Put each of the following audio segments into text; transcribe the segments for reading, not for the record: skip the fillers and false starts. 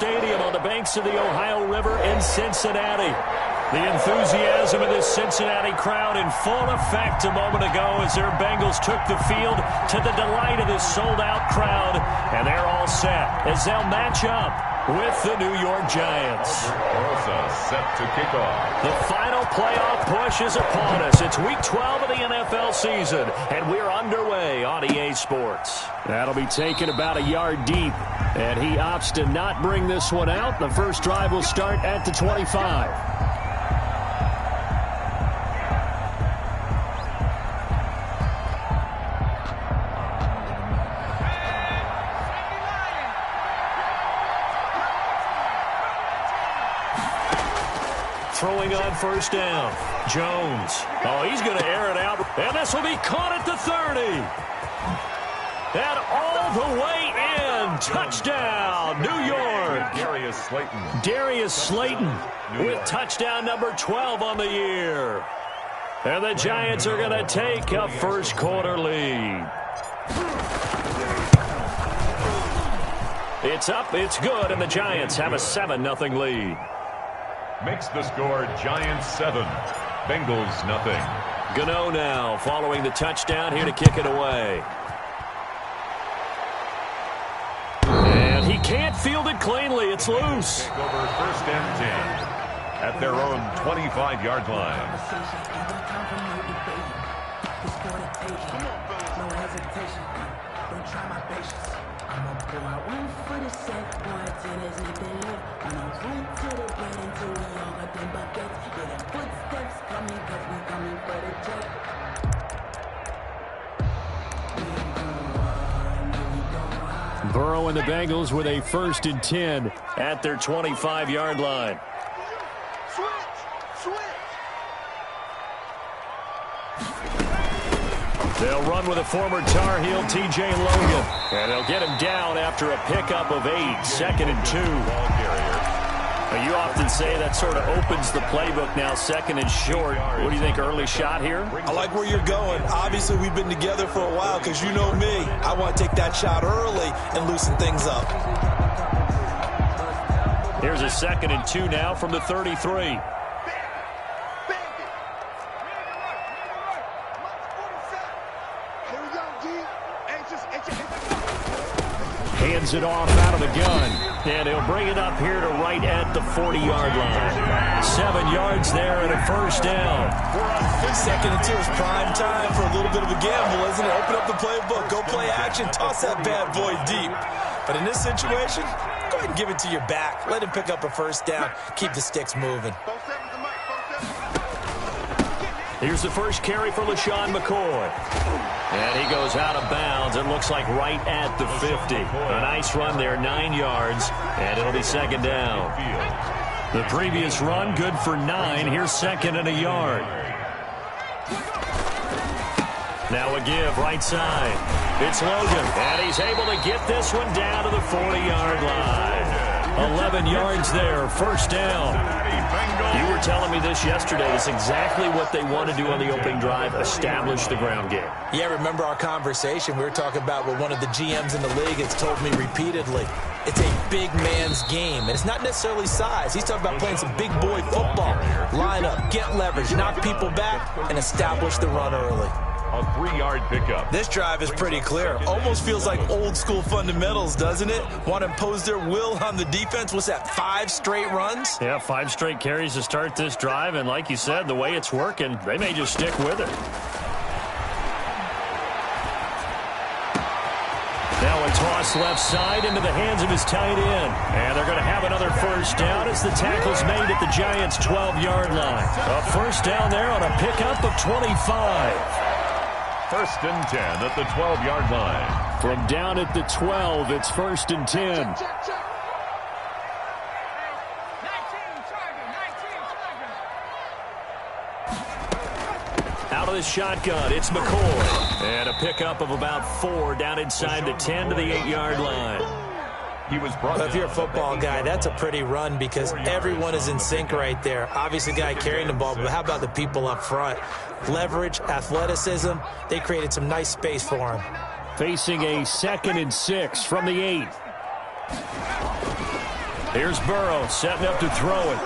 Stadium on the banks of the Ohio River in Cincinnati. The enthusiasm of this Cincinnati crowd in full effect a moment ago as their Bengals took the field to the delight of this sold-out crowd. And they're all set as they'll match up with the New York Giants. Set to kick off. The final playoff push is upon us. It's Week 12 of the NFL season, and we're underway on EA Sports. That'll be taken about a yard deep, and he opts to not bring this one out. The first drive will start at the 25. Throwing on first down. Jones. Oh, he's going to air it out. And this will be caught at the 30. And all the way in. Touchdown, New York. Darius Slayton with touchdown number 12 on the year. And the Giants are going to take a first quarter lead. It's up, it's good, and the Giants have a 7-0 lead. Makes the score Giants 7, Bengals nothing. Gano now following the touchdown here to kick it away. And he can't field it cleanly. It's loose. Take over first and 10 at their own 25-yard line. Burrow and the Bengals with a 1st and 10 at their 25-yard line. They'll run with a former Tar Heel, T.J. Logan. And they'll get him down after a pickup of 8, 2nd and 2. Now, you often say that sort of opens the playbook now, 2nd and short. What do you think, early shot here? I like where you're going. Obviously, we've been together for a while because you know me. I want to take that shot early and loosen things up. Here's a 2nd and 2 now from the 33. Hands it off out of the gun. And he'll bring it up here to right at the 40-yard line. 7 yards there and a first down. 2nd and 2 is prime time for a little bit of a gamble, isn't it? Open up the playbook, go play action, toss that bad boy deep. But in this situation, go ahead and give it to your back. Let him pick up a first down. Keep the sticks moving. Here's the first carry for LaShawn McCoy. And he goes out of bounds. It looks like right at the 50. A nice run there, 9 yards, and it'll be 2nd down. The previous run, good for 9. Here's 2nd and a yard. Now a give, right side. It's Logan, and he's able to get this one down to the 40-yard line. 11 yards there, first down. You were telling me this yesterday. It's exactly what they want to do on the opening drive, establish the ground game. Yeah, remember our conversation? We were talking about what one of the GMs in the league has told me repeatedly. It's a big man's game, and it's not necessarily size. He's talking about playing some big boy football. Line up, get leverage, knock people back, and establish the run early. A 3-yard pickup. This drive is pretty clear. Almost feels like old school fundamentals, doesn't it? Want to impose their will on the defense. What's that, 5 straight runs? Yeah, 5 straight carries to start this drive. And like you said, the way it's working, they may just stick with it. Now a toss left side into the hands of his tight end. And they're going to have another first down as the tackle's made at the Giants' 12-yard line. A first down there on a pickup of 25. 1st and 10 at the 12-yard line. From down at the 12, it's 1st and 10. Out of the shotgun, it's McCoy. And a pickup of about 4 down inside the 10 to the 8-yard line. He was brought Well, if you're a football guy, that's a pretty run because everyone is in sync right there. Obviously, the guy carrying the ball, but how about the people up front? Leverage, athleticism, they created some nice space for him. Facing a 2nd and 6 from the 8. Here's Burrow setting up to throw it.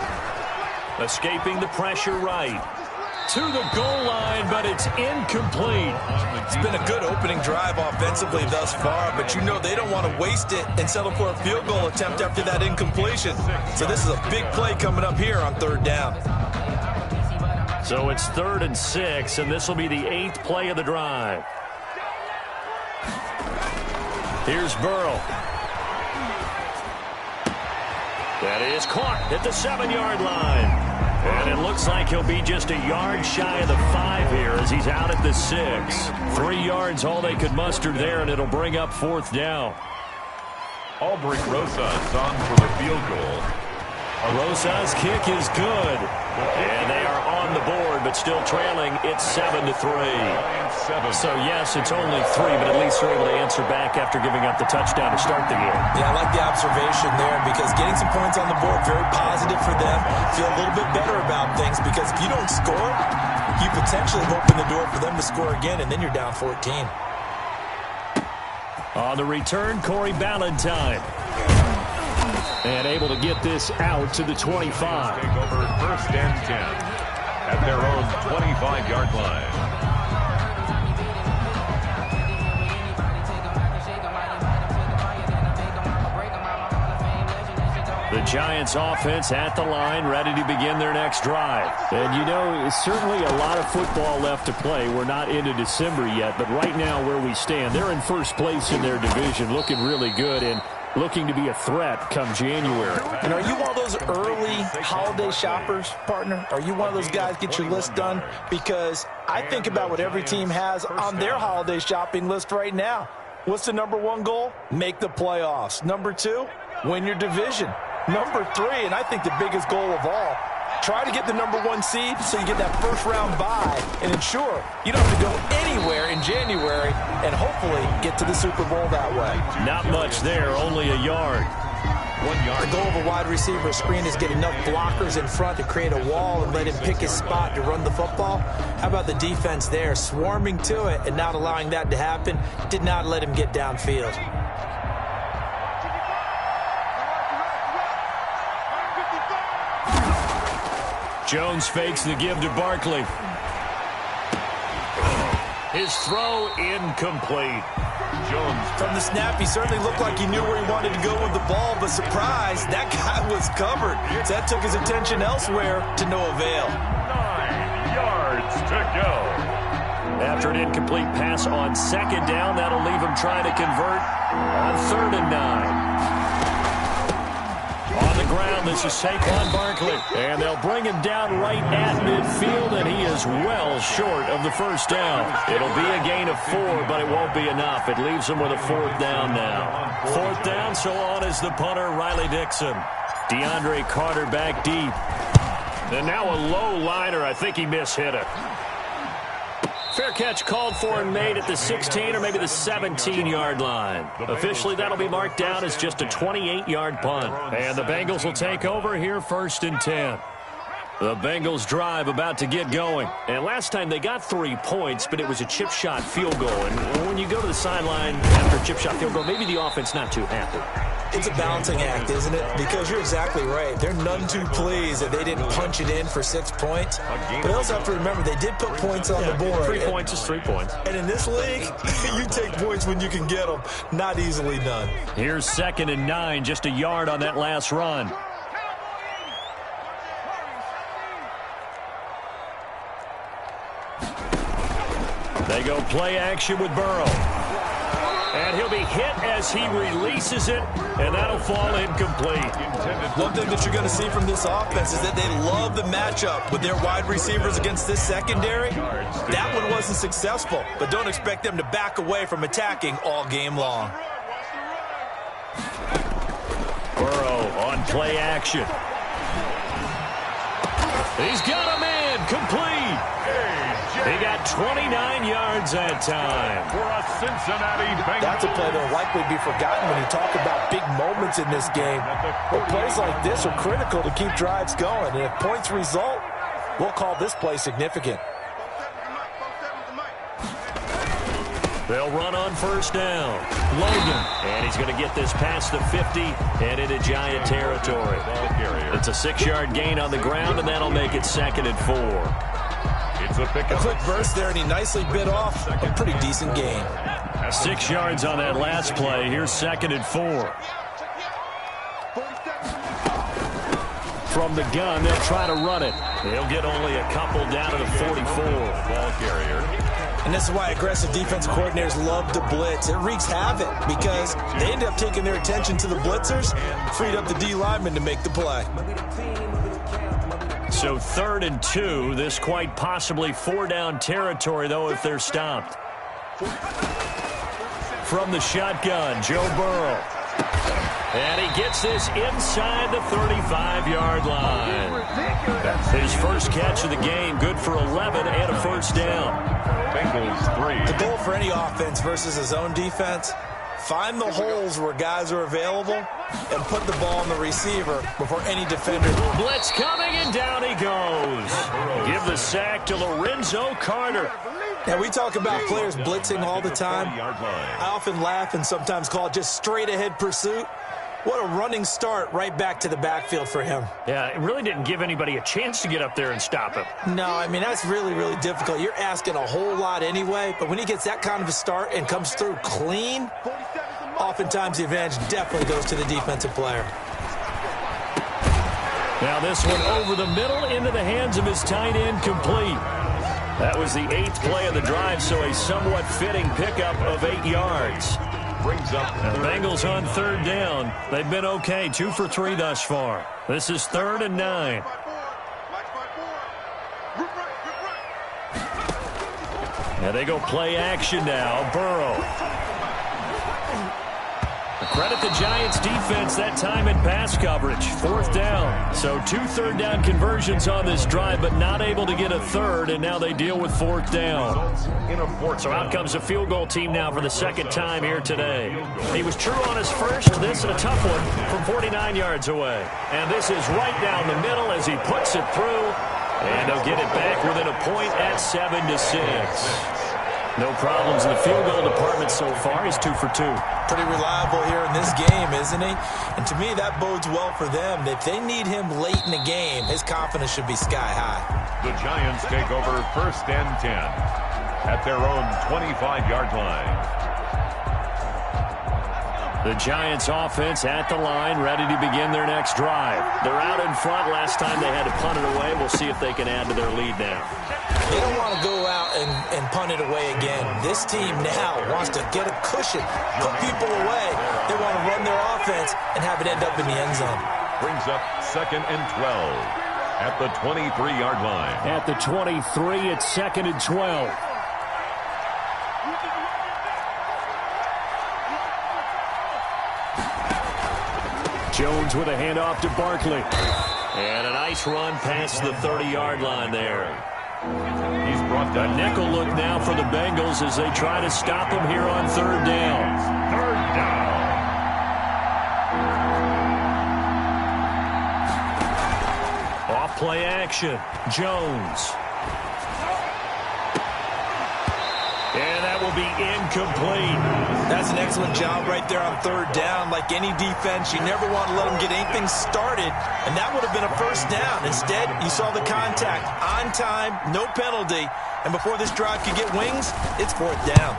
Escaping the pressure right. To the goal line, but it's incomplete. It's been a good opening drive offensively thus far, but you know they don't want to waste it and settle for a field goal attempt after that incompletion. So this is a big play coming up here on 3rd down. So it's 3rd and 6, and this will be the 8th play of the drive. Here's Burrow. That is caught at the 7-yard line. And it looks like he'll be just a yard shy of the 5 here as he's out at the 6. 3 yards all they could muster there, and it'll bring up 4th down. Albrecht Rosas on for the field goal. Rosas' kick is good. And they are on the board, but still trailing. It's 7-3. So, yes, it's only 3, but at least they're able to answer back after giving up the touchdown to start the game. Yeah, I like the observation there because getting some points on the board, very positive for them. Feel a little bit better about things because if you don't score, you potentially open the door for them to score again, and then you're down 14. On the return, Corey Ballantyne. And able to get this out to the 25. Take over 1st and 10 at their own 25-yard line. The Giants offense at the line, ready to begin their next drive. And, you know, it's certainly a lot of football left to play. We're not into December yet, but right now where we stand, they're in first place in their division, looking really good and looking to be a threat come January. And are you one of those early holiday shoppers, partner? Are you one of those guys get your list done? Because I think about what every team has on their holiday shopping list right now. What's the number 1 goal? Make the playoffs. Number 2, win your division. Number 3, and I think the biggest goal of all, try to get the number 1 seed so you get that first-round bye and ensure you don't have to go anywhere in January and hopefully get to the Super Bowl that way. Not much there, only a yard. 1 yard. The goal of a wide receiver screen is get enough blockers in front to create a wall and let him pick his spot to run the football. How about the defense there, swarming to it and not allowing that to happen? Did not let him get downfield. Jones fakes the give to Barkley. His throw incomplete. Jones. From the snap, he certainly looked like he knew where he wanted to go with the ball, but surprise, that guy was covered. So that took his attention elsewhere to no avail. 9 yards to go. After an incomplete pass on 2nd down, that'll leave him trying to convert on 3rd and 9. On the ground, this is Saquon Barkley. And they'll bring him down right at midfield, and he is well short of the first down. It'll be a gain of 4, but it won't be enough. It leaves him with a 4th down now. 4th down, so on is the punter, Riley Dixon. DeAndre Carter back deep. And now a low liner. I think he mishit it. Fair catch called for and made at the 16 or maybe the 17-yard line. Officially, that'll be marked down as just a 28-yard punt. And the Bengals will take over here 1st and 10. The Bengals drive about to get going. And last time they got 3 points, but it was a chip shot field goal. And when you go to the sideline after a chip shot field goal, maybe the offense not too happy. It's a balancing act, isn't it? Because you're exactly right. They're none too pleased that they didn't punch it in for 6 points. But they also have to remember they did put points on the board. 3 points is 3 points. And in this league, you take points when you can get them. Not easily done. Here's 2nd and 9, just a yard on that last run. They go play action with Burrow. And he'll be hit as he releases it, and that'll fall incomplete. One thing that you're going to see from this offense is that they love the matchup with their wide receivers against this secondary. That one wasn't successful, but don't expect them to back away from attacking all game long. Burrow on play action. He's got a man complete. He got 29 yards that time. For a Cincinnati Bengals. That's a play that will likely be forgotten when you talk about big moments in this game. But plays like this are critical to keep drives going. And if points result, we'll call this play significant. They'll run on first down. Logan. And he's going to get this past the 50 and into Giant territory. It's a 6-yard gain on the ground, and that'll make it 2nd and 4. It's a quick burst there, and he nicely bit off a pretty decent gain. 6 yards on that last play. Here's 2nd and 4. From the gun, they'll try to run it. They'll get only a couple down to the 44. Ball carrier. And this is why aggressive defense coordinators love to blitz. It wreaks havoc because they end up taking their attention to the blitzers, freed up the D lineman to make the play. So 3rd and 2. This quite possibly 4-down territory, though, if they're stopped. From the shotgun, Joe Burrow. And he gets this inside the 35-yard line. That's his first catch of the game. Good for 11 and a first down. Bengals 3. The goal for any offense versus his own defense, find the holes where guys are available and put the ball on the receiver before any defender. Blitz coming, and down he goes. Give the sack to Lorenzo Carter. Now, we talk about players blitzing all the time. I often laugh and sometimes call it just straight-ahead pursuit. What a running start right back to the backfield for him. Yeah, it really didn't give anybody a chance to get up there and stop him. No, I mean, that's really, really difficult. You're asking a whole lot anyway, but when he gets that kind of a start and comes through clean, oftentimes the advantage definitely goes to the defensive player. Now this one over the middle into the hands of his tight end, complete. That was the 8th play of the drive, so a somewhat fitting pickup of 8 yards. Brings up the Bengals on 3rd down. They've been okay, 2 for 3 thus far. This is 3rd and 9. And they go play action now. Burrow. Credit the Giants defense that time in pass coverage. 4th down. So 2 third-down conversions on this drive, but not able to get a third, and now they deal with 4th down. So out comes the field goal team now for the 2nd time here today. He was true on his first. This a tough one from 49 yards away. And this is right down the middle as he puts it through. And they'll get it back within a point at 7-6. No problems in the field goal department so far. He's 2 for 2. Pretty reliable here in this game, isn't he? And to me, that bodes well for them. If they need him late in the game, his confidence should be sky high. The Giants take over 1st and 10 at their own 25-yard line. The Giants offense at the line, ready to begin their next drive. They're out in front. Last time they had to punt it away. We'll see if they can add to their lead now. They don't want to go out and punt it away again. This team now wants to get a cushion, put people away. They want to run their offense and have it end up in the end zone. Brings up 2nd and 12 at the 23-yard line. At the 23, it's 2nd and 12. Jones with a handoff to Barkley. And a nice run past the 30-yard line there. He's brought down. A nickel look now for the Bengals as they try to stop him here on 3rd down. 3rd down. Off play action. Jones. And that will be incomplete. That's an excellent job right there on 3rd down. Like any defense, you never want to let them get anything started, and that would have been a 1st down. Instead, you saw the contact on time, no penalty, and before this drive could get wings, it's 4th down.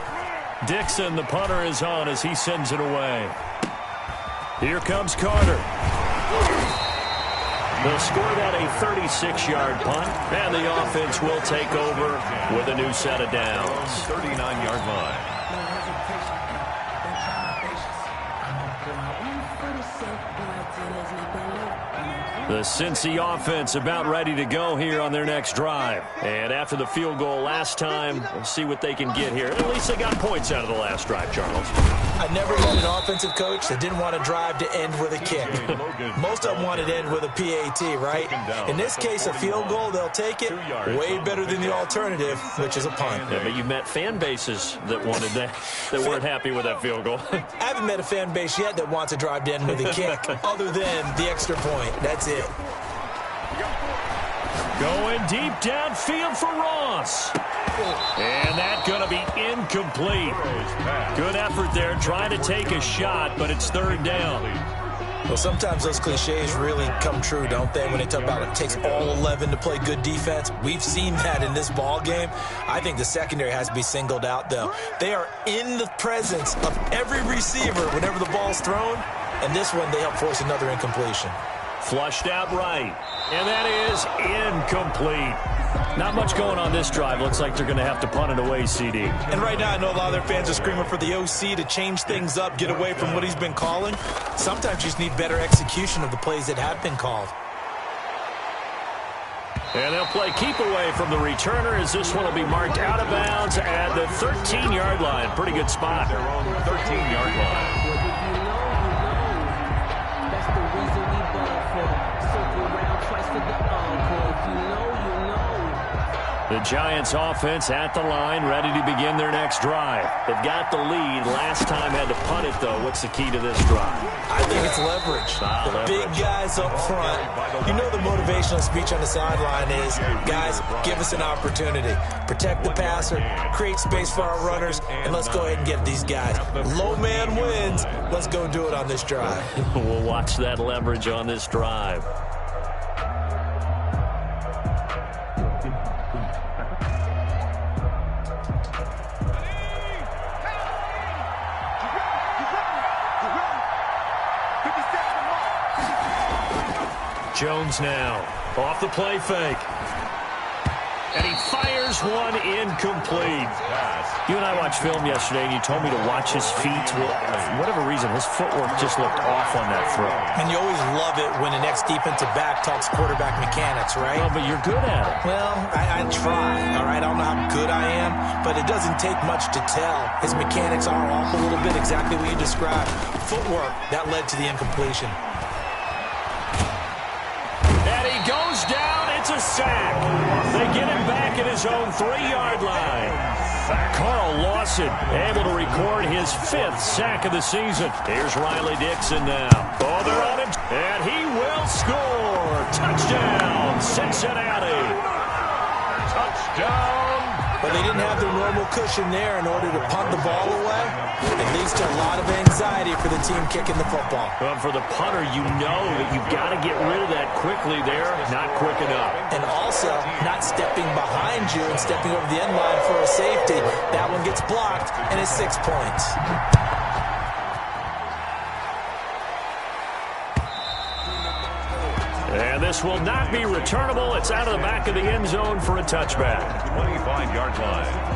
Dixon, the punter, is on as he sends it away. Here comes Carter. They'll score that a 36-yard punt, and the offense will take over with a new set of downs. 39-yard line. The Cincy offense about ready to go here on their next drive. And after the field goal last time, we'll see what they can get here. At least they got points out of the last drive, Charles. I never met an offensive coach that didn't want to drive to end with a kick. Most of them wanted to end with a PAT, right? In this case, a field goal, they'll take it. Way better than the alternative, which is a punt. Yeah, but you met fan bases that wanted that weren't happy with that field goal. I haven't met a fan base yet that wants to drive to end with a kick, other than the extra point. That's it. Going deep downfield for Ross. And that's going to be incomplete. Good effort there trying to take a shot, but it's third down. Well, sometimes those cliches really come true, don't they? When they talk about it takes all 11 to play good defense. We've seen that in this ball game. I think the secondary has to be singled out, though. They are in the presence of every receiver whenever the ball's thrown. And this one, they help force another incompletion. Flushed out right. And that is incomplete. Not much going on this drive. Looks like they're going to have to punt it away, CD. And right now, I know a lot of their fans are screaming for the OC to change things up, get away from what he's been calling. Sometimes you just need better execution of the plays that have been called. And they'll play keep away from the returner as this one will be marked out of bounds at the 13-yard line. Pretty good spot. Their own 13-yard line. The Giants offense at the line, ready to begin their next drive. They've got the lead. Last time had to punt it, though. What's the key to this drive? I think it's leverage. Big guys up front. You know the motivational speech on the sideline is, guys, give us an opportunity. Protect the passer, create space for our runners, and let's go ahead and get these guys. Low man wins. Let's go do it on this drive. We'll watch that leverage on this drive. Jones now, off the play fake. And he fires one incomplete. You and I watched film yesterday, and you told me to watch his feet. Well, for whatever reason, his footwork just looked off on that throw. And you always love it when the next defensive back talks quarterback mechanics, right? Well, but you're good at it. Well, I try, all right? I don't know how good I am, but it doesn't take much to tell. His mechanics are off a little bit, exactly what you described. Footwork, that led to the incompletion. Goes down, it's a sack. They get him back at his own 3-yard line. Carl Lawson able to record his 5th sack of the season. Here's Riley Dixon now. Oh, they're on him, and he will score. Touchdown, Cincinnati. Touchdown. But they didn't have their normal cushion there in order to punt the ball away. It leads to a lot of anxiety for the team kicking the football. Well, for the punter, you know that you've got to get rid of that quickly there. Not quick enough. And also, not stepping behind you and stepping over the end line for a safety. That one gets blocked, and it's 6 points. And this will not be returnable. It's out of the back of the end zone for a touchback. 25-yard line.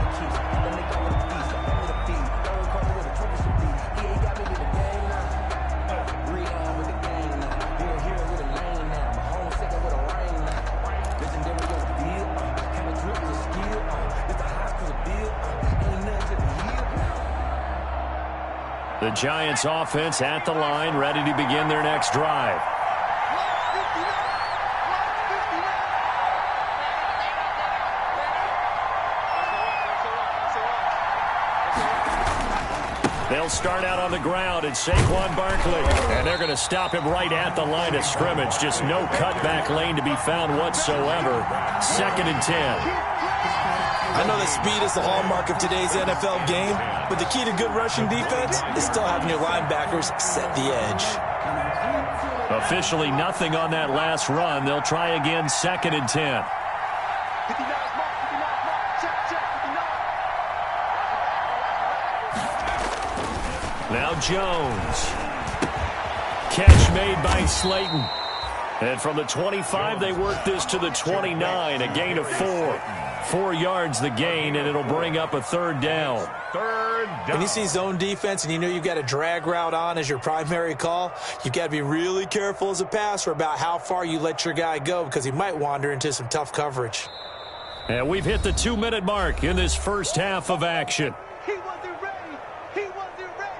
The Giants offense at the line, ready to begin their next drive. They'll start out on the ground at Saquon Barkley. And they're going to stop him right at the line of scrimmage. Just no cutback lane to be found whatsoever. 2nd and 10. I know that speed is the hallmark of today's NFL game, but the key to good rushing defense is still having your linebackers set the edge. Officially nothing on that last run. They'll try again 2nd and 10. Now Jones. Catch made by Slayton. And from the 25, they work this to the 29, a gain of 4. 4 yards the gain, and it'll bring up a 3rd down. When you see zone defense and you know you've got a drag route on as your primary call, you've got to be really careful as a passer about how far you let your guy go because he might wander into some tough coverage. And we've hit the 2-minute mark in this first half of action. He wasn't ready. He wasn't ready.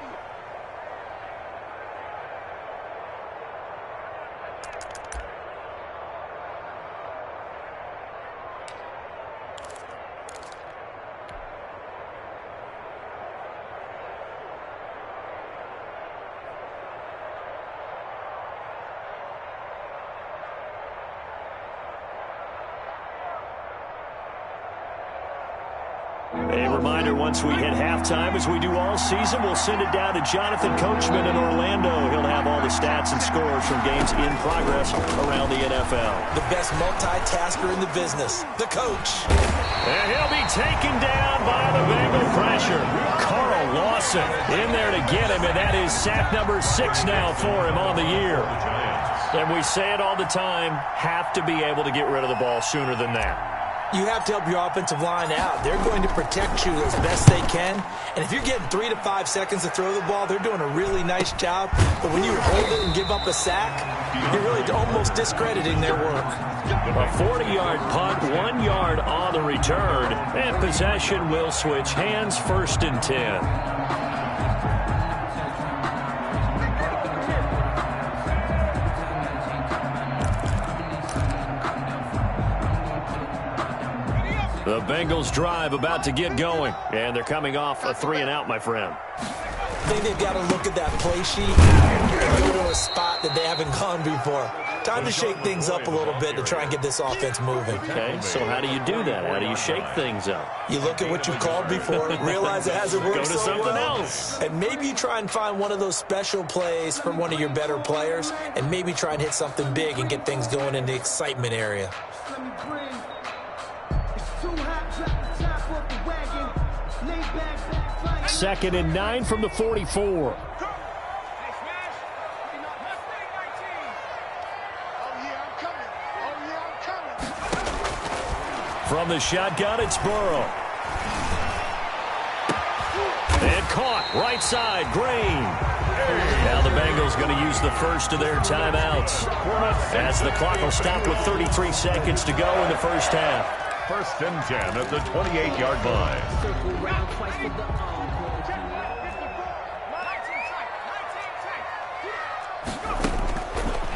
A reminder, once we hit halftime, as we do all season, we'll send it down to Jonathan Coachman in Orlando. He'll have all the stats and scores from games in progress around the NFL. The best multitasker in the business, the coach. And he'll be taken down by the Bengal pressure. Carl Lawson in there to get him, and that is sack number 6 now for him on the year. And we say it all the time, have to be able to get rid of the ball sooner than that. You have to help your offensive line out. They're going to protect you as best they can. And if you're getting 3 to 5 seconds to throw the ball, they're doing a really nice job. But when you hold it and give up a sack, you're really almost discrediting their work. A 40-yard punt, 1 yard on the return. And possession will switch hands, 1st and 10. The Bengals drive about to get going, and they're coming off a 3-and-out, my friend. I think they've got to look at that play sheet and go to a spot that they haven't gone before. Time to shake things up a little bit to try and get this offense moving. Okay, so how do you do that? How do you shake things up? You look at what you called before, realize it hasn't worked so so something well, else. and maybe you try and find one of those special plays from one of your better players, and maybe try and hit something big and get things going in the excitement area. 2nd and 9 from the 44. From the shotgun, it's Burrow. And caught, right side, Green. Now the Bengals going to use the first of their timeouts, as the clock will stop with 33 seconds to go in the first half. 1st and 10 at the 28-yard line.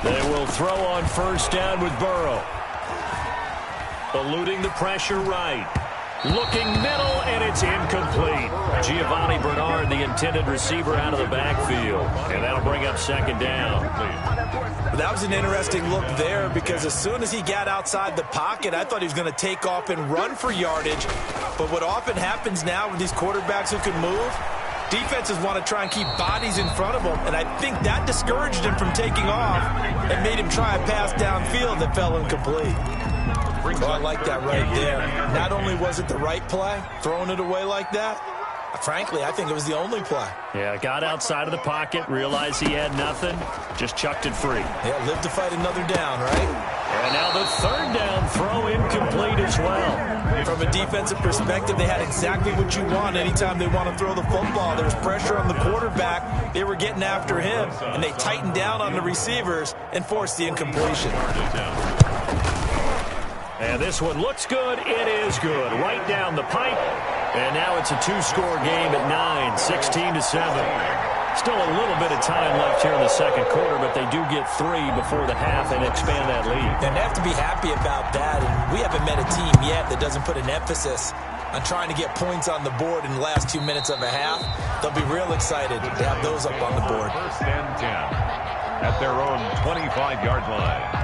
They will throw on 1st down with Burrow. Eluding the pressure right. Looking middle, and it's incomplete. Giovanni Bernard, the intended receiver, out of the backfield. And that'll bring up 2nd down. That was an interesting look there, because as soon as he got outside the pocket, I thought he was going to take off and run for yardage. But what often happens now with these quarterbacks who can move, defenses want to try and keep bodies in front of them, and I think that discouraged him from taking off and made him try a pass downfield that fell incomplete. Well, I like that right there. Not only was it the right play, throwing it away like that, frankly, I think it was the only play. Yeah, got outside of the pocket, realized he had nothing, just chucked it free. Yeah, live to fight another down, right? And now the 3rd down throw incomplete as well. From a defensive perspective, they had exactly what you want anytime they want to throw the football. There was pressure on the quarterback. They were getting after him, and they tightened down on the receivers and forced the incompletion. And this one looks good. It is good. Right down the pipe. And now it's a 2-score game at 9, 16-7. Still a little bit of time left here in the 2nd quarter, but they do get 3 before the half and expand that lead. And they have to be happy about that. And we haven't met a team yet that doesn't put an emphasis on trying to get points on the board in the last 2 minutes of a half. They'll be real excited to have those up on the board. 1st and 10 at their own 25-yard line.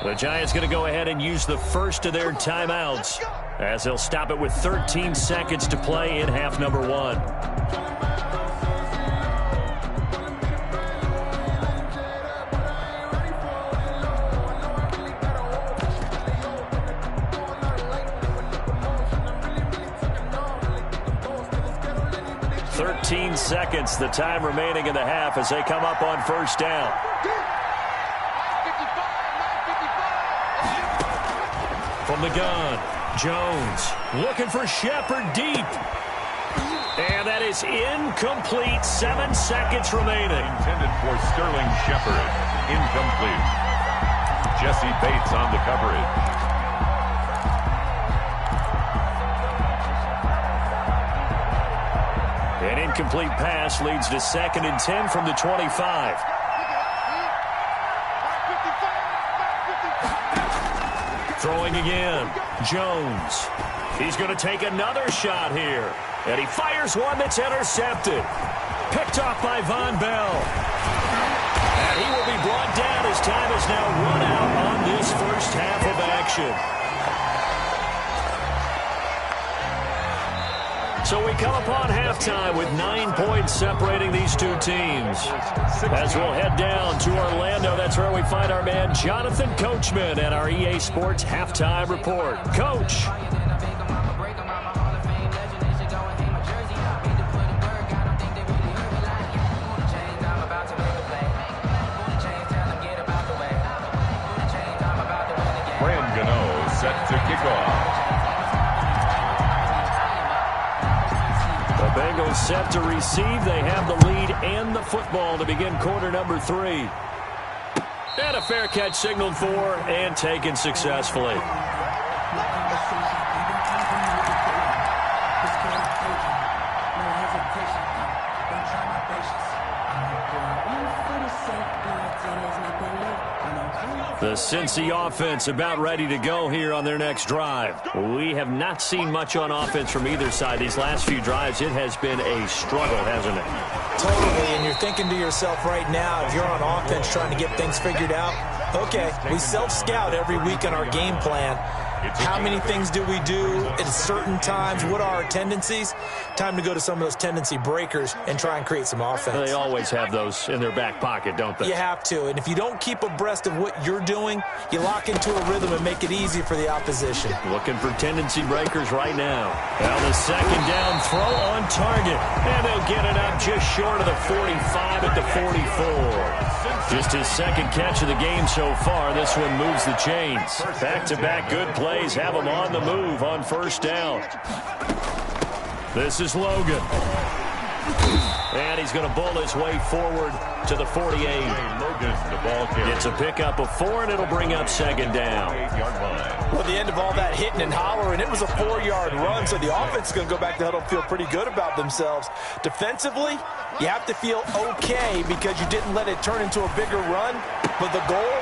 The Giants going to go ahead and use the first of their timeouts, as they'll stop it with 13 seconds to play in half number 1. Seconds, the time remaining in the half as they come up on 1st down. From the gun, Jones looking for Shepard deep. And that is incomplete. 7 seconds remaining. Intended for Sterling Shepard. Incomplete. Jesse Bates on the coverage. An incomplete pass leads to 2nd and 10 from the 25. Throwing again. Jones. He's going to take another shot here. And he fires one that's intercepted. Picked off by Von Bell. And he will be brought down as time has now run out on this first half of action. So we come upon halftime with 9 points separating these two teams. As we'll head down to Orlando, that's where we find our man Jonathan Coachman and our EA Sports Halftime Report. Coach. Set to kick off. The Bengals set to receive. They have the lead and the football to begin quarter number 3. And a fair catch signaled for and taken successfully. The Cincy offense about ready to go here on their next drive. We have not seen much on offense from either side. These last few drives, it has been a struggle, hasn't it? Totally, and you're thinking to yourself right now, if you're on offense trying to get things figured out, okay, we self-scout every week on our game plan. How many things do we do at certain times? What are our tendencies? Time to go to some of those tendency breakers and try and create some offense. They always have those in their back pocket, don't they? You have to, and if you don't keep abreast of what you're doing, you lock into a rhythm and make it easy for the opposition. Looking for tendency breakers right now. Now the second down throw on target, and they'll get it up just short of the 45 at the 44. Just his second catch of the game so far. This one moves the chains. Back-to-back good plays have him on the move on first down. This is Logan. And he's going to bull his way forward to the 48. Gets a pickup of 4, and it'll bring up second down. Well, the end of all that hitting and hollering, it was a 4-yard run, so the offense is going to go back to the huddle and feel pretty good about themselves. Defensively, you have to feel okay because you didn't let it turn into a bigger run, but the goal,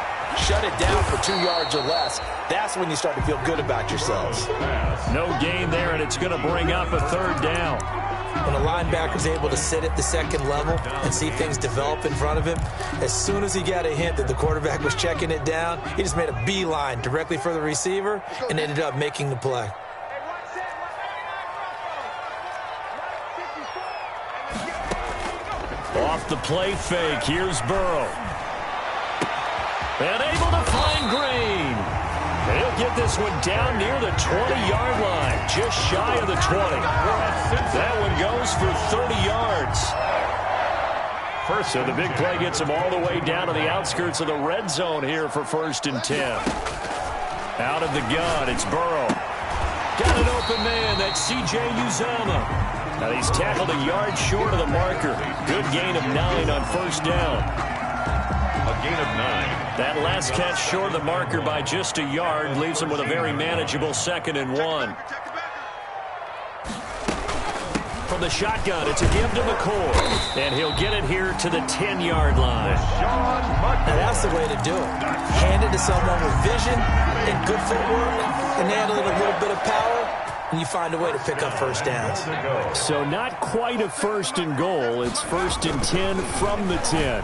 shut it down for 2 yards or less. That's when you start to feel good about yourselves. No gain there, and it's going to bring up a third down. When a linebacker's able to sit at the second level and see things develop in front of him, as soon as he got a hint that the quarterback was checking it down, he just made a beeline directly for the receiver and ended up making the play. Off the play fake, here's Burrow. And able to find Green. And he'll get this one down near the 20-yard line, just shy of the 20. That one goes for 30 yards. So the big play gets him all the way down to the outskirts of the red zone here for 1st and 10. Out of the gun, it's Burrow. Got an open man, that's C.J. Uzomah. Now he's tackled a yard short of the marker. Good gain of 9 on first down. A gain of 9. That last catch short of the marker by just a yard leaves him with a very manageable 2nd and 1. From the shotgun, it's a give to McCoy. And he'll get it here to the 10-yard line. Now that's the way to do it. Hand it to someone with vision and good footwork, and add a little bit of power, and you find a way to pick up first downs. So not quite a 1st and goal. It's 1st and 10 from the 10.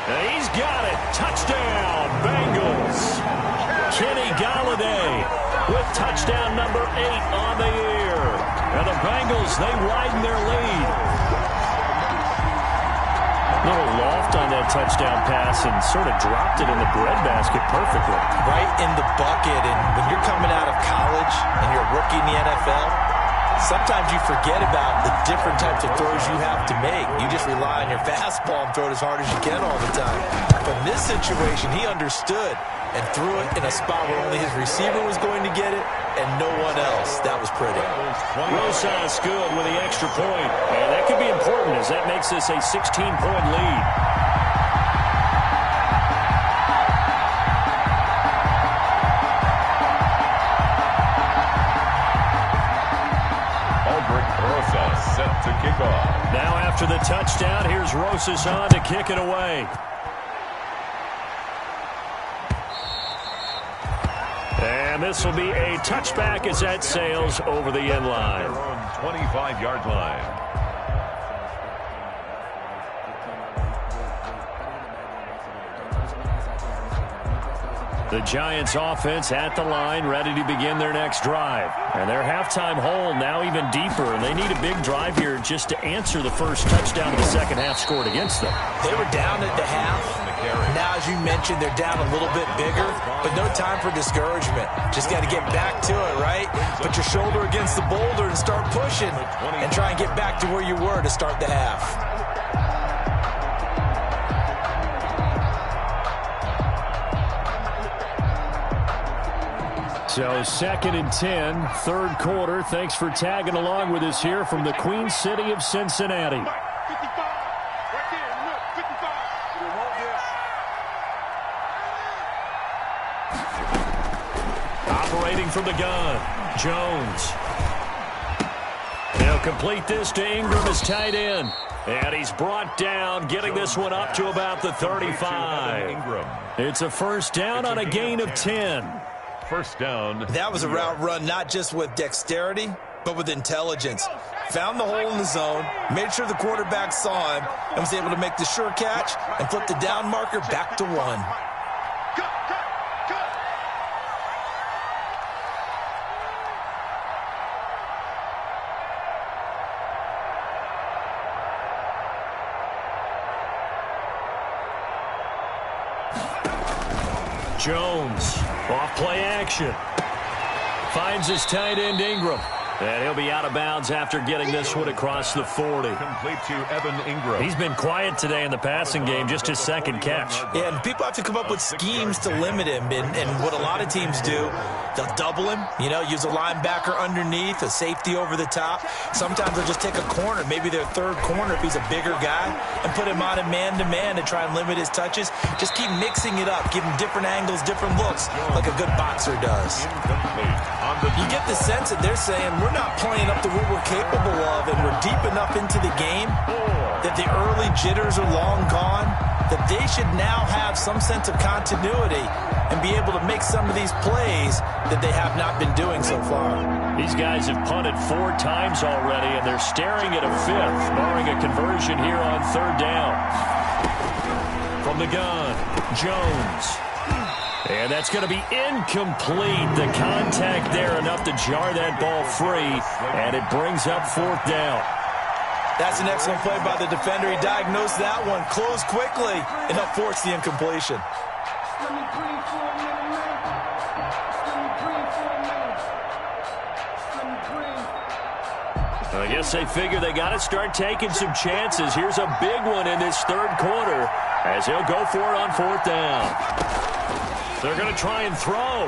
And he's got it. Touchdown, Bengals. Kenny Galladay with touchdown number 8 on the year. And the Bengals, they widen their lead. Little loft on that touchdown pass and sort of dropped it in the breadbasket perfectly. Right in the bucket. And when you're coming out of college and you're a rookie in the NFL, sometimes you forget about the different types of throws you have to make. You just rely on your fastball and throw it as hard as you can all the time. But in this situation, he understood and threw it in a spot where only his receiver was going to get it and no one else. That was pretty. Rosas good with the extra point. And that could be important as that makes this a 16-point lead. after the touchdown. Here's Rosas on to kick it away. And this will be a touchback as that sails over the end line. 25-yard line. The Giants offense at the line, ready to begin their next drive. And their halftime hole now even deeper, and they need a big drive here just to answer the first touchdown of the second half scored against them. They were down at the half. Now, as you mentioned, they're down a little bit bigger, but no time for discouragement. Just got to get back to it, right? Put your shoulder against the boulder and start pushing and try and get back to where you were to start the half. So 2nd and 10, third quarter. Thanks for tagging along with us here from the Queen City of Cincinnati. 55. Right there. Look, 55. You want this. Operating from the gun, Jones. He'll complete this to Ingram as tight end. And he's brought down, getting this one up to about the 35. It's a first down on a gain of 10. First down. That was a route run not just with dexterity, but with intelligence. Found the hole in the zone, made sure the quarterback saw him, and was able to make the sure catch and flip the down marker back to 1. Jones, off play action. Finds his tight end Ingram. And he'll be out of bounds after getting this one across the 40. Complete to Evan Ingram. He's been quiet today in the passing game, just his second catch. Yeah, and people have to come up with schemes to limit him. And what a lot of teams do, they'll double him, use a linebacker underneath, a safety over the top. Sometimes they'll just take a corner, maybe their third corner if he's a bigger guy, and put him on a man-to-man to try and limit his touches. Just keep mixing it up, give him different angles, different looks, like a good boxer does. You get the sense that they're saying, we're not playing up to what we're capable of, and we're deep enough into the game that the early jitters are long gone, that they should now have some sense of continuity and be able to make some of these plays that they have not been doing so far. These guys have punted 4 times already, and they're staring at a 5th, barring a conversion here on third down. From the gun, Jones. And that's going to be incomplete. The contact there enough to jar that ball free, and it brings up 4th down. That's an excellent play by the defender. He diagnosed that one, closed quickly, and helped force the incompletion. I guess they figure they got to start taking some chances. Here's a big one in this third quarter as he'll go for it on 4th down. They're going to try and throw.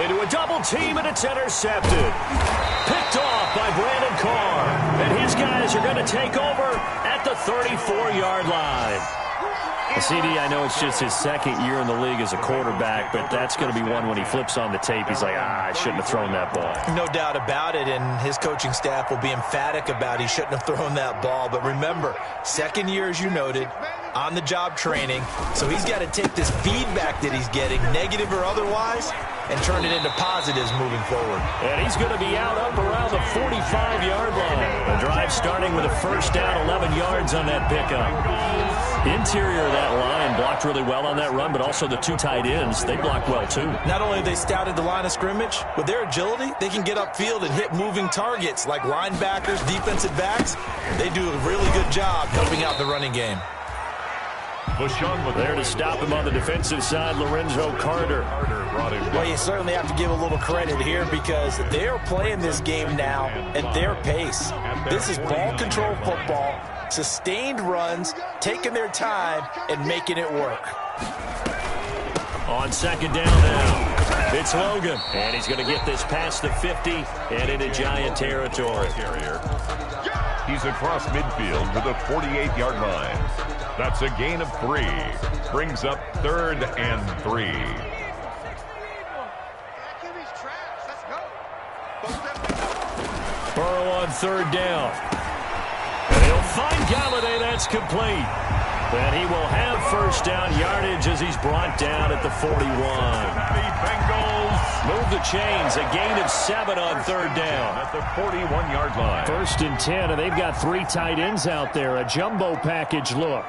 Into a double team, and it's intercepted. Picked off by Brandon Carr. And his guys are going to take over at the 34-yard line. CD, I know it's just his second year in the league as a quarterback, but that's going to be one when he flips on the tape. He's like, I shouldn't have thrown that ball. No doubt about it, and his coaching staff will be emphatic about he shouldn't have thrown that ball. But remember, second year, as you noted, on-the-job training, so he's got to take this feedback that he's getting, negative or otherwise, and turn it into positives moving forward. And he's going to be out up around the 45-yard line. The drive starting with a first down, 11 yards on that pickup. Interior of that line blocked really well on that run, but also the 2 tight ends, they blocked well too. Not only have they scouted the line of scrimmage, with their agility, they can get upfield and hit moving targets like linebackers, defensive backs. They do a really good job helping out the running game. There to stop him on the defensive side, Lorenzo Carter. Well, you certainly have to give a little credit here because they're playing this game now at their pace. This is ball control football, sustained runs, taking their time, and making it work. On second down now, it's Logan. And he's going to get this past the 50 and into Giant territory. He's across midfield to the 48-yard line. That's a gain of 3. Brings up 3rd and 3. on third down. And he'll find Galladay. That's complete. And he will have first down yardage as he's brought down at the 41. Bengals move the chains. A gain of 7 on third down. At the 41-yard line. 1st and 10, and they've got 3 tight ends out there. A jumbo package look.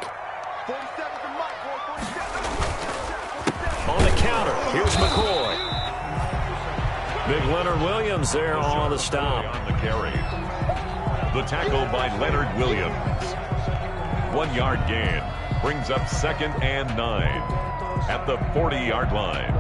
On the counter, here's McCoy. Big Leonard Williams there on the stop. On the carry. The tackle by Leonard Williams. 1-yard gain. Brings up 2nd and 9 at the 40-yard line.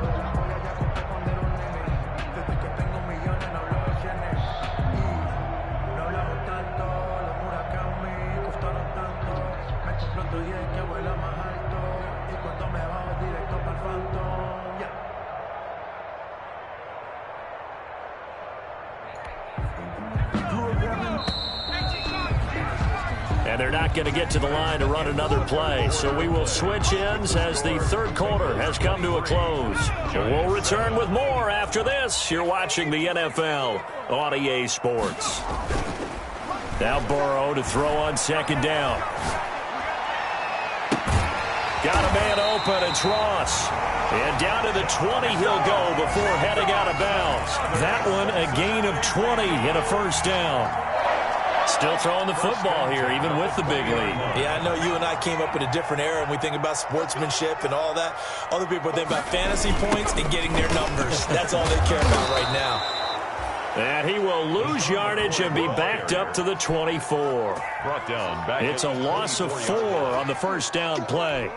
And they're not going to get to the line to run another play. So we will switch ends as the third quarter has come to a close. We'll return with more after this. You're watching the NFL on EA Sports. Now Burrow to throw on 2nd down. Got a man open. It's Ross. And down to the 20 he'll go before heading out of bounds. That one a gain of 20 and a first down. Still throwing the football here, even with the big lead. Yeah, I know you and I came up in a different era, and we think about sportsmanship and all that. Other people think about fantasy points and getting their numbers. That's all they care about right now. And he will lose yardage and be backed up to the 24. Brought down back. It's a loss of 4 on the first down play.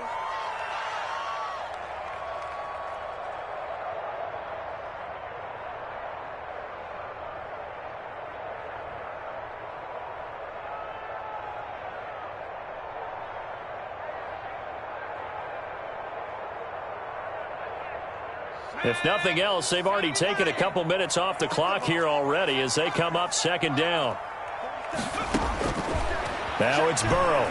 If nothing else, they've already taken a couple minutes off the clock here already as they come up 2nd down. Now it's Burrow.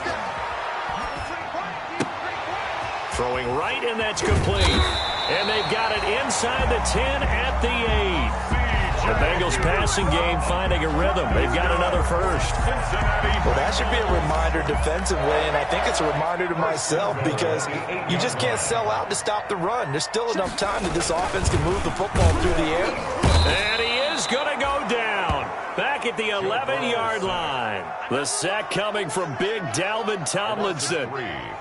Throwing right, and that's complete. And they've got it inside the 10 at the 8. The Bengals passing game finding a rhythm. They've got another first. Well, that should be a reminder defensively, and I think it's a reminder to myself because you just can't sell out to stop the run. There's still enough time that this offense can move the football through the air. And he is going to go down. Back at the 11-yard line. The sack coming from big Dalvin Tomlinson.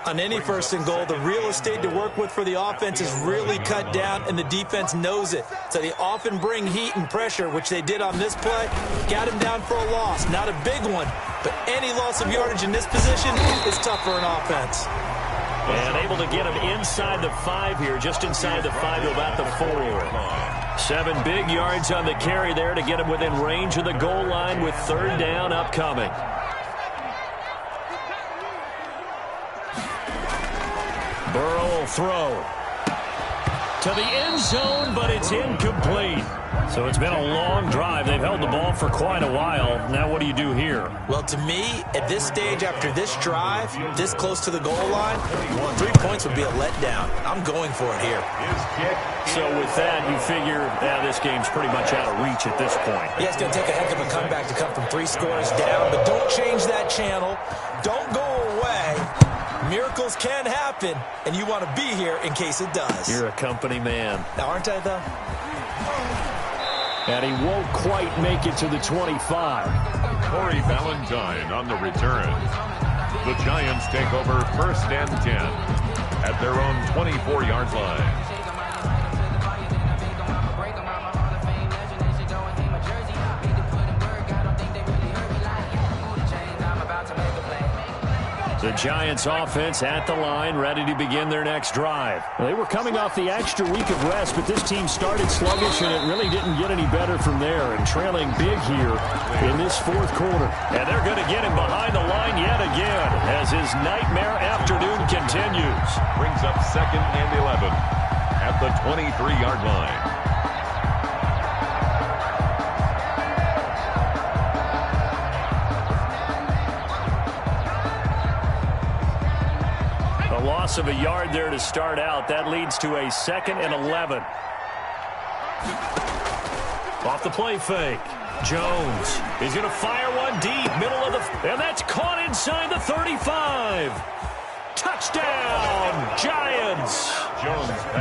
On any 1st and goal, the real estate to work with for the offense is really cut down, and the defense knows it. So they often bring heat and pressure, which they did on this play. Got him down for a loss. Not a big one, but any loss of yardage in this position is tough for an offense. And able to get him inside the 5 here, just inside the 5 to about the 4. 7 big yards on the carry there to get him within range of the goal line with 3rd down upcoming. Burrow will throw to the end zone, but it's incomplete. So it's been a long drive. They've held the ball for quite a while. Now what do you do here? Well, to me, at this stage, after this drive, this close to the goal line, 3 points would be a letdown. I'm going for it here. So with that, you figure this game's pretty much out of reach at this point. Yeah, it's going to take a heck of a comeback to come from 3 scores down, but don't change that channel. Don't go away. Miracles can happen, and you want to be here in case it does. You're a company man. Now, aren't I, though? And he won't quite make it to the 25. Corey Valentine on the return. The Giants take over 1st and 10 at their own 24-yard line. The Giants offense at the line, ready to begin their next drive. They were coming off the extra week of rest, but this team started sluggish, and it really didn't get any better from there, and trailing big here in this 4th quarter. And they're going to get him behind the line yet again as his nightmare afternoon continues. Brings up 2nd and 11 at the 23-yard line. Loss of a yard there to start out. That leads to a 2nd and 11. Off the play fake. Jones is going to fire one deep, middle of the... And that's caught inside the 35. Touchdown, Giants.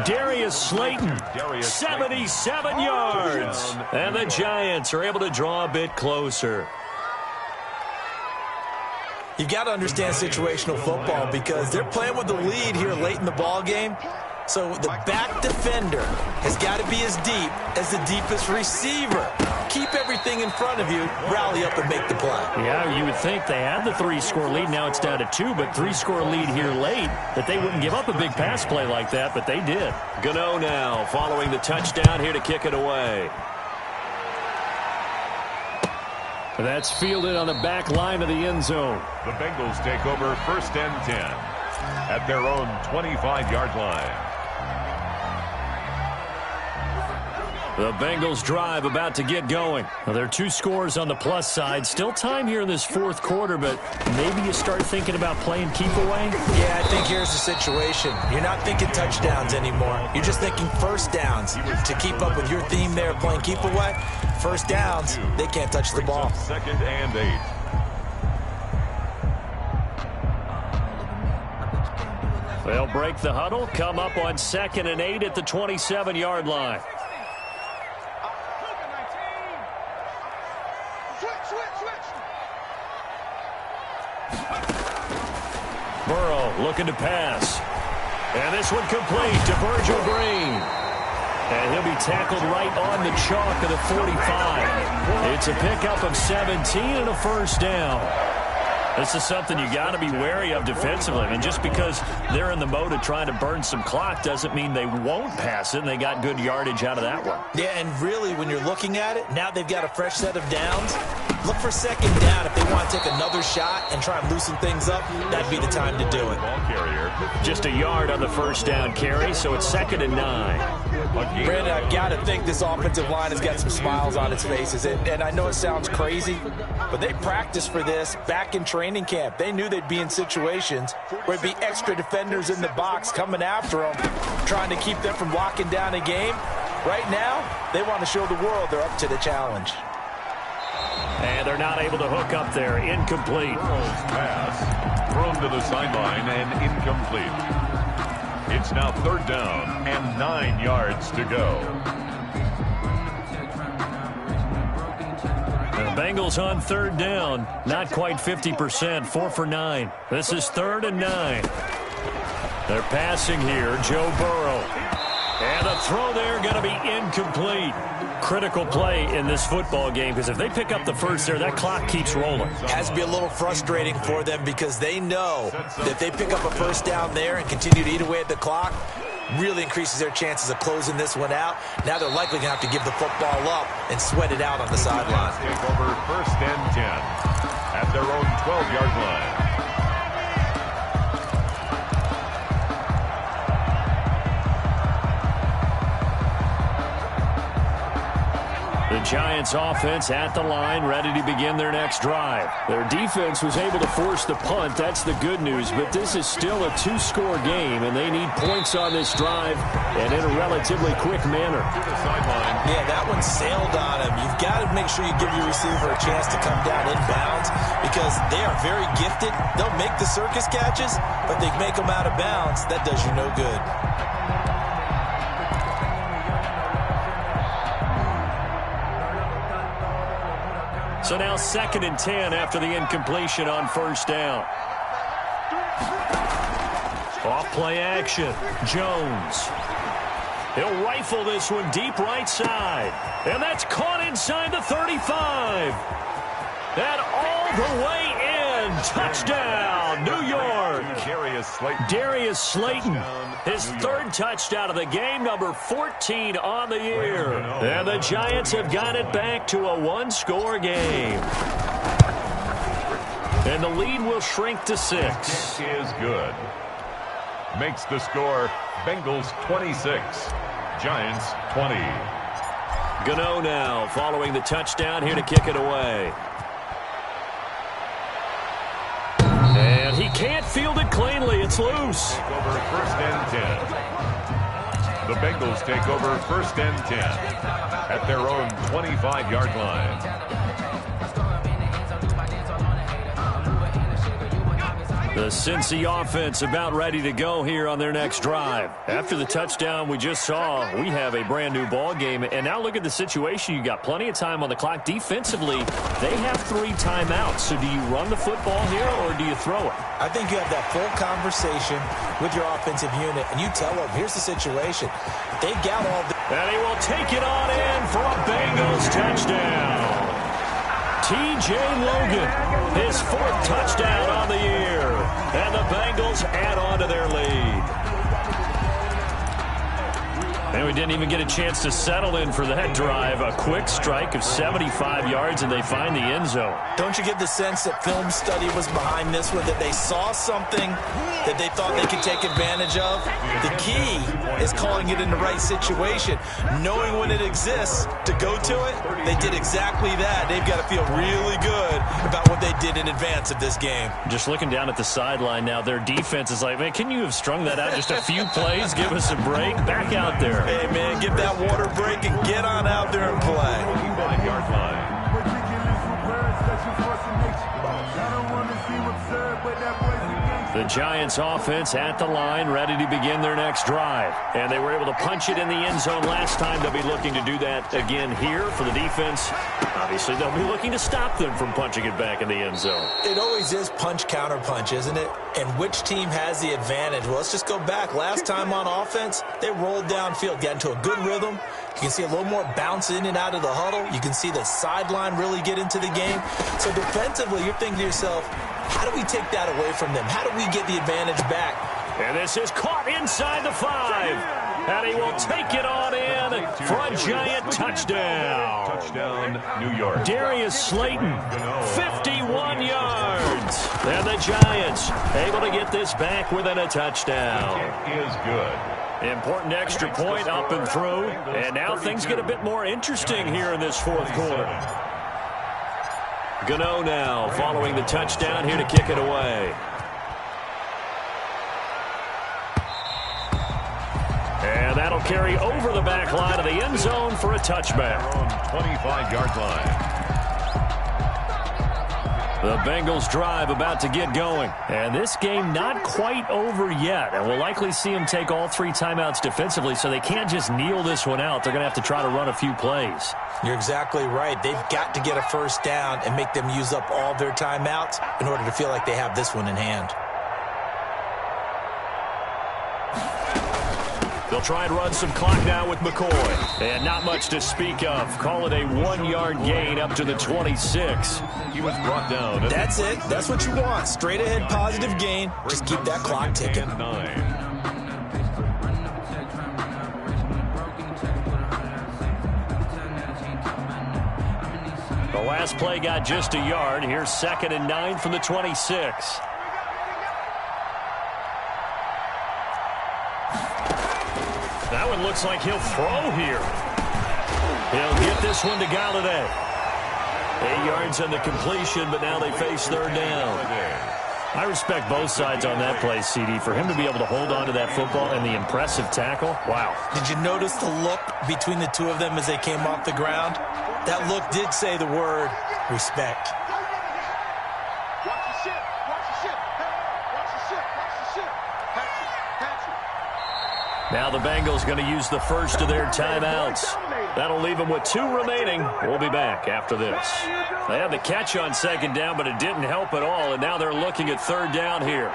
Darius Slayton, 77 yards. And the Giants are able to draw a bit closer. You've got to understand situational football because they're playing with the lead here late in the ball game. So the back defender has got to be as deep as the deepest receiver. Keep everything in front of you, rally up and make the play. Yeah, you would think they had the 3-score lead. Now it's down to 2, but 3-score lead here late, that they wouldn't give up a big pass play like that, but they did. Gano now following the touchdown here to kick it away. That's fielded on the back line of the end zone. The Bengals take over 1st and 10 at their own 25-yard line. The Bengals drive about to get going. Well, there are 2 scores on the plus side. Still time here in this 4th quarter, but maybe you start thinking about playing keep away? Yeah, I think here's the situation. You're not thinking touchdowns anymore. You're just thinking first downs. To keep up with your theme there, playing keep away, first downs, they can't touch the ball. 2nd and 8. They'll break the huddle, come up on 2nd and 8 at the 27-yard line. Burrow looking to pass. And this one complete to Virgil Green. And he'll be tackled right on the chalk of the 45. It's a pickup of 17 and a first down. This is something you got to be wary of defensively. And just because they're in the mode of trying to burn some clock doesn't mean they won't pass it, and they got good yardage out of that one. Yeah, and really, when you're looking at it, now they've got a fresh set of downs. Look for 2nd down. If they want to take another shot and try and loosen things up, that'd be the time to do it. Ball carrier. Just a yard on the first down carry, so it's 2nd and 9. Brandon, I've got to think this offensive line has got some smiles on its faces. And I know it sounds crazy, but they practiced for this back in training camp. They knew they'd be in situations where there'd be extra defenders in the box coming after them, trying to keep them from locking down a game. Right now, they want to show the world they're up to the challenge. And they're not able to hook up there. Incomplete. Burrow's pass thrown to the sideline and incomplete. It's now 3rd down and 9 yards to go. The Bengals on 3rd down. Not quite 50%. 4 for 9. This is 3rd and 9. They're passing here. Joe Burrow. And the throw there going to be incomplete. Critical play in this football game because if they pick up the first there, that clock keeps rolling. Has to be a little frustrating for them because they know that if they pick up a first down there and continue to eat away at the clock, really increases their chances of closing this one out. Now they're likely going to have to give the football up and sweat it out on the sideline. Take over 1st and 10 at their own 12-yard line. The Giants offense at the line, ready to begin their next drive. Their defense was able to force the punt. That's the good news, but this is still a 2-score game, and they need points on this drive and in a relatively quick manner. Yeah, that one sailed on him. You've got to make sure you give your receiver a chance to come down inbounds because they are very gifted. They'll make the circus catches, but they make them out of bounds. That does you no good. So now 2nd and 10 after the incompletion on first down. Off play action. Jones. He'll rifle this one deep right side. And that's caught inside the 35. And all the way in. Touchdown, New York. Darius Slayton. His 3rd touchdown of the game, number 14 on the year. And the Giants have got it back to a 1-score game. And the lead will shrink to 6. Is good. Makes the score Bengals 26, Giants 20. Gano now following the touchdown here to kick it away. And he can't field it cleanly. It's loose. Take over 1st and 10. The Bengals take over 1st and 10 at their own 25-yard line. The Cincy offense about ready to go here on their next drive. After the touchdown we just saw, we have a brand new ball game. And now look at the situation. You got plenty of time on the clock. Defensively, they have 3 timeouts. So do you run the football here or do you throw it? I think you have that full conversation with your offensive unit, and you tell them, here's the situation. They've got all the... And he will take it on in for a Bengals touchdown. T.J. Logan, his 4th touchdown on the year. And the Bengals add on to their lead. And we didn't even get a chance to settle in for that drive. A quick strike of 75 yards, and they find the end zone. Don't you get the sense that film study was behind this one, that they saw something that they thought they could take advantage of? The key is calling it in the right situation, knowing when it exists to go to it. They did exactly that. They've got to feel really good about what they did in advance of this game. Just looking down at the sideline now, their defense is like, man, can you have strung that out just a few plays? Give us a break. Back out there. Hey, man, get that water break and get on out there and play. 5-yard line. The Giants offense at the line, ready to begin their next drive. And they were able to punch it in the end zone last time. They'll be looking to do that again here for the defense. Obviously, they'll be looking to stop them from punching it back in the end zone. It always is punch, counter punch, isn't it? And which team has the advantage? Well, let's just go back. Last time on offense, they rolled downfield, got into a good rhythm. You can see a little more bounce in and out of the huddle. You can see the sideline really get into the game. So defensively, you're thinking to yourself, how do we take that away from them? How do we get the advantage back? And this is caught inside the 5. And he will take it on in for a giant touchdown. Touchdown, New York. Darius Slayton, 51 yards. And the Giants able to get this back within a touchdown. Kick is good. Important extra point up and through. And now things get a bit more interesting here in this 4th quarter. Gano now following the touchdown here to kick it away. And that'll carry over the back line of the end zone for a touchback. 25-yard line. The Bengals drive about to get going. And this game not quite over yet. And we'll likely see them take all 3 timeouts defensively, so they can't just kneel this one out. They're going to have to try to run a few plays. You're exactly right. They've got to get a first down and make them use up all their timeouts in order to feel like they have this one in hand. They'll try and run some clock now with McCoy. And not much to speak of. Call it a 1-yard gain up to the 26. He was brought down. That's it. That's what you want. Straight ahead positive gain. Just keep that clock ticking. 9. The last play got just a yard. Here's 2nd and 9 from the 26. That one looks like he'll throw here. He'll get this one to Galladay. 8 yards on the completion, but now they face 3rd down. I respect both sides on that play, CD. For him to be able to hold on to that football and the impressive tackle, wow. Did you notice the look between the two of them as they came off the ground? That look did say the word respect. Watch the ship. Watch the ship. Watch the ship. Watch the ship. Patch it. Patch it. Now the Bengals going to use the first of their timeouts. That'll leave them with 2 remaining. We'll be back after this. They had the catch on 2nd down, but it didn't help at all, and now they're looking at 3rd down here.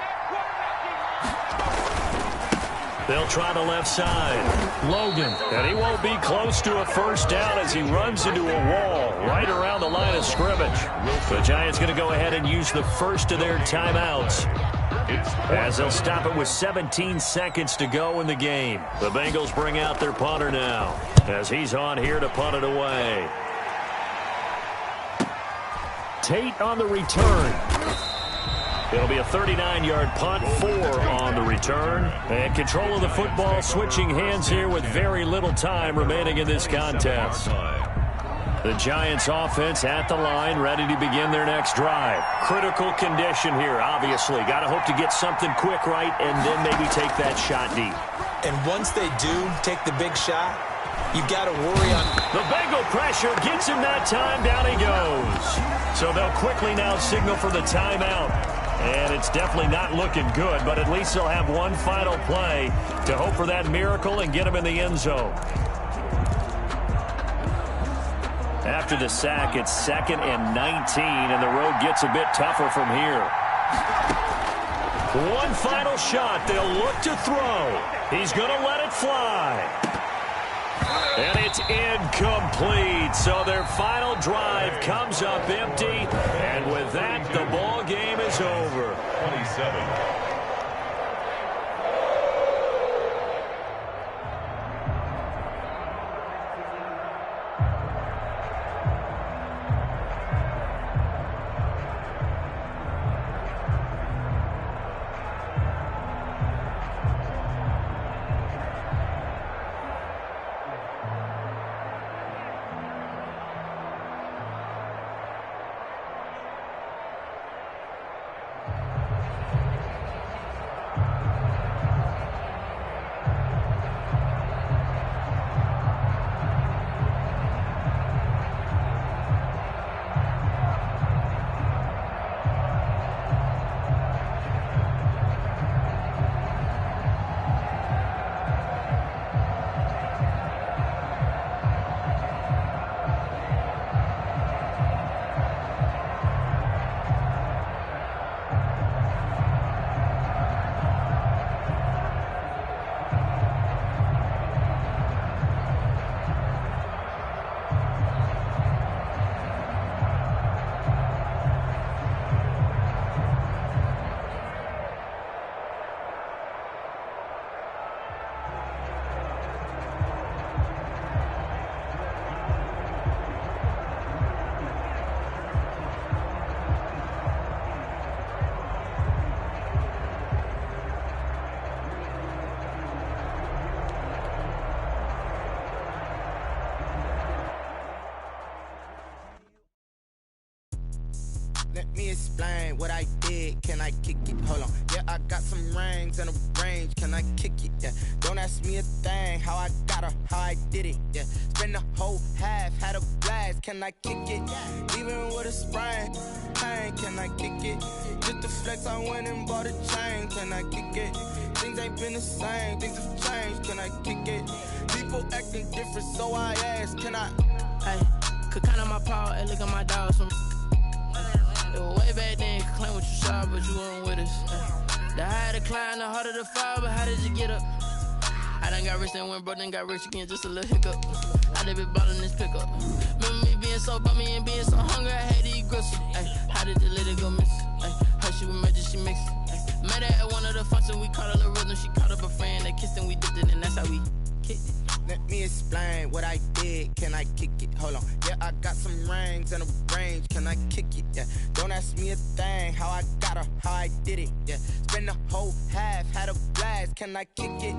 They'll try the left side. Logan, and he won't be close to a first down as he runs into a wall right around the line of scrimmage. The Giants going to go ahead and use the first of their timeouts as they'll stop it with 17 seconds to go in the game. The Bengals bring out their punter now as he's on here to punt it away. Tate on the return. It'll be a 39-yard punt, 4 on the return. And control of the football switching hands here with very little time remaining in this contest. The Giants offense at the line, ready to begin their next drive. Critical condition here, obviously. Got to hope to get something quick right and then maybe take that shot deep. And once they do take the big shot, you've got to worry on... The Bengal pressure gets him that time. Down he goes. So they'll quickly now signal for the timeout. And it's definitely not looking good, but at least they'll have one final play to hope for that miracle and get him in the end zone. After the sack, it's 2nd and 19, and the road gets a bit tougher from here. One final shot. They'll look to throw. He's going to let it fly. And it's incomplete. So their final drive comes up empty. And with that, the ball game is over. 27. Let me explain what I did. Can I kick it? Hold on. Yeah, I got some rings and a range. Can I kick it? Yeah. Don't ask me a thing. How I got her, how I did it. Yeah. Spend the whole half, had a blast. Can I kick it? Even with a sprain. Pain, can I kick it? Just the flex, I went and bought a chain. Can I kick it? Things ain't been the same. Things have changed. Can I kick it? People acting different, so I ask. Can I? Hey, could count on my power and look at my dogs. Way back then, you could claim what you saw, but you weren't with us. The higher the climb, the harder the fall, but how did you get up? I done got rich, then went broke, then got rich again, just a little hiccup. I done been ballin' this pickup. Remember me being so bummy and being so hungry, I had to eat gristle. How did you let it go miss? How she was magic, she mixed. Met her at one of the functions, we caught her rhythm, she caught up a friend, they kissed and we dipped it, and that's how we kicked it. Let me explain what I did. Can I kick it? Hold on. Yeah, I got some rings and a range. Can I kick it? Yeah. Don't ask me a thing. How I got her, how I did it. Yeah. Spend the whole half, had a blast. Can I kick it?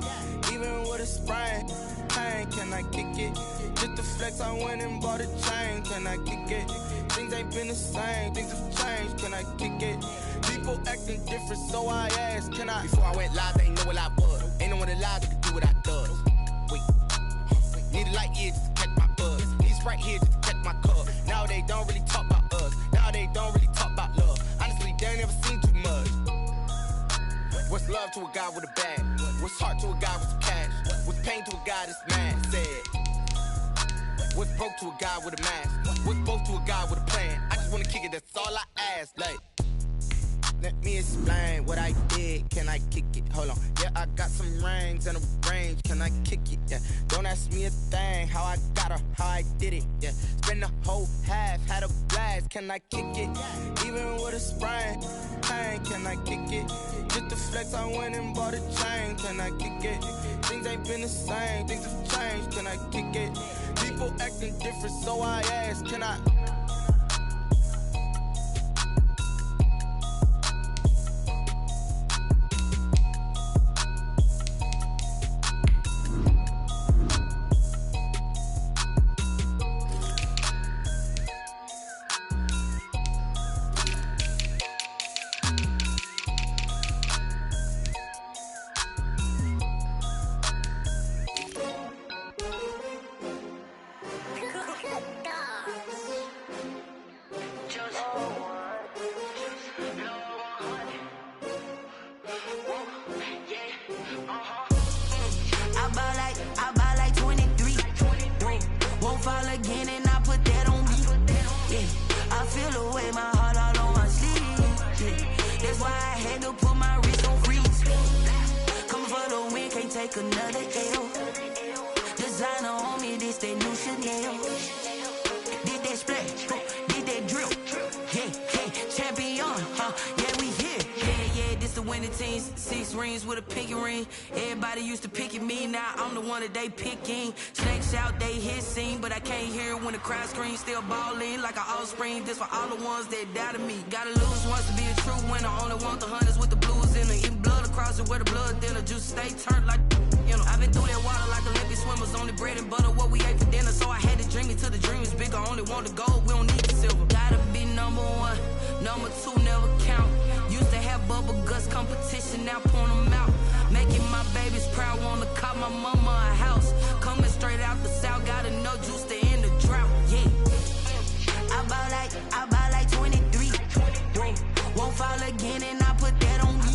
Even with a sprain. Pain, can I kick it? Just the flex, I went and bought a chain. Can I kick it? Things ain't been the same. Things have changed. Can I kick it? People acting different, so I asked. Can I? Before I went live, they ain't know what I was. Ain't no one alive that could do what I does. Wait. Need a light year just to catch my buzz. Need Sprite here just to catch my cup. Now they don't really talk about us. Now they don't really talk about love. Honestly, they ain't never seen too much. What's love to a guy with a bag? What's heart to a guy with some cash? What's pain to a guy that's mad? Said. What's broke to a guy with a mask? What's both to a guy with a plan? I just wanna kick it, that's all I ask. Like, let me explain what I did. Can I kick it? Hold on. Yeah, I got some rings and a range. Can I kick it? Yeah. Don't ask me a thing. How I got her, how I did it. Yeah. Spend the whole half, had a blast. Can I kick it? Even with a sprain. Pain, can I kick it? Just the flex, I went and bought a chain. Can I kick it? Things ain't been the same. Things have changed. Can I kick it? People acting different, so I ask. Can I? take another L. Designer on me, this that new Chanel. Did that splash, did that drill. Yeah, champion, yeah, we here. Yeah, this the winning teams. 6 rings with a pinky ring. Everybody used to pick at me, now I'm the one that they picking. Snakes out, they hit scene, but I can't hear when the crowd screams. Still ballin' like an offspring. This for all the ones that doubted me. Gotta lose once to be a true winner. Only want the hunters with the blues in it. Eating blood across it where the blood dinner. Juice stay turned like, you know. I've been through that water like Olympic swimmers. Only bread and butter, what we ate for dinner. So I had to dream it till the dream is bigger. Only want the gold, we don't need the silver. Gotta be number 1, number 2 never count. Used to have bubble guts competition, now point them out. Making my babies proud, wanna call my mama a house. Coming straight out the south, gotta know juice to end the drought. Yeah, I bought like 23. Whoa, won't fall again and I put that on me.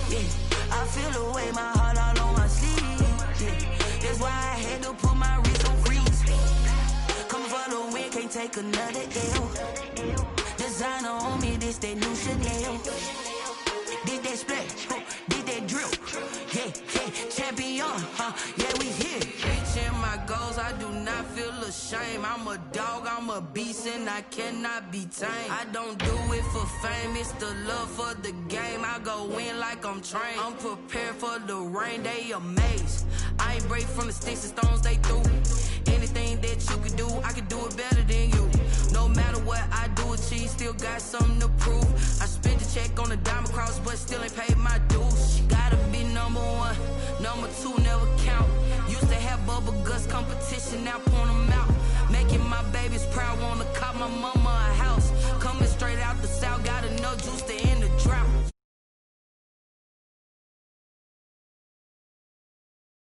Yeah, I feel the way, my heart all on my sleeve. Yeah, that's why I had to put my wrist on freeze. Come for the win, can't take another L. Designer on me, this that new Chanel. Did that splash, did that drill. Yeah, champion, yeah, we here. Reaching my goals, I do not feel ashamed. I'm a dog, I'm a beast, and I cannot be tamed. I don't do it for fame, it's the love for the game. I go in like I'm trained. I'm prepared for the rain, they amazed. I ain't break from the sticks and stones they threw. Anything that you could do, I could do it better than you. No matter what I do, achieve, still got something to prove. I spent the check on the diamond cross, but still ain't paid my dues. Gotta be number 1, number 2 never count. Used to have bubble guts competition, now point them out. Making my babies proud, wanna call my mama